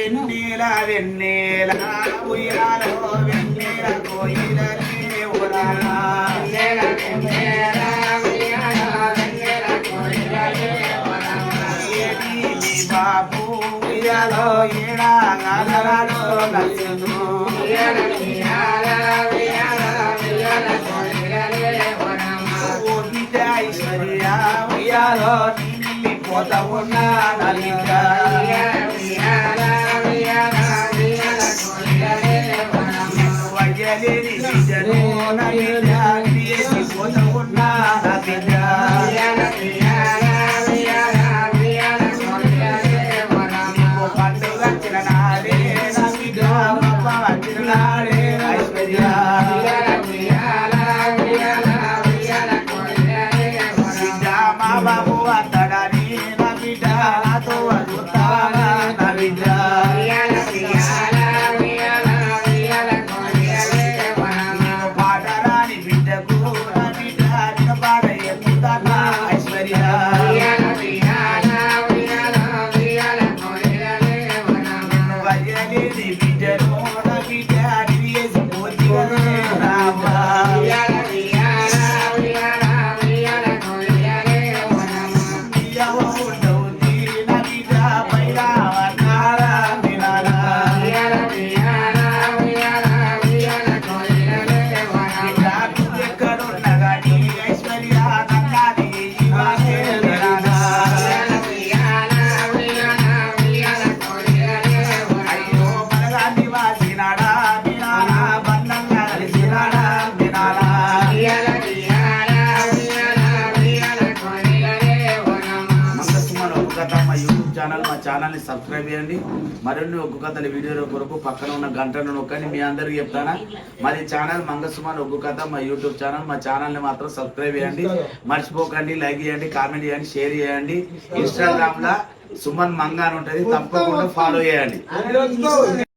వెన్నెల వెన్నెల ఉయ్యాలో వెన్నెల కోయిలనే ఉరాలా బాబు ఉయ్యాలో ఏడాగాలలో నచ్చును ఐశ్వర్య ఉయ్యాలో పోత ఉన్నా నలిక వయ్యలేని విజను నలిసి పోత ఉన్నా నలిక పండుగ చిరనాడే నలిక చిరనాడే ఐశ్వర్య బాబు అత్తడాని నా బిడ్డ నాతో అడుగుతానా నా బిడ్డ పాడరాని బిడ్డకు నా బిడ్డ నిన్న పాడ ఎత్తుతానా ఐశ్వర్య వయ్యలేని బిడ్డను నా బిడ్డ నివేసి పోతి రామా మా ఛానల్ని సబ్స్క్రైబ్ చేయండి. మరిన్ని ఒగ్గు కథల వీడియోల కొరకు పక్కన ఉన్న గంటను నొక్కండి. మీ అందరికి చెప్తానా, మరి ఛానల్ మంగసుమన్ ఒగ్గు కథ మా యూట్యూబ్ ఛానల్. మా ఛానల్ని మాత్రం సబ్స్క్రైబ్ చేయండి, మర్చిపోకండి. లైక్ చేయండి, కామెంట్ చేయండి, షేర్ చేయండి. ఇన్స్టాగ్రామ్ లా సుమన్ మంగ అని ఉంటుంది, తప్పకుండా ఫాలో చేయండి.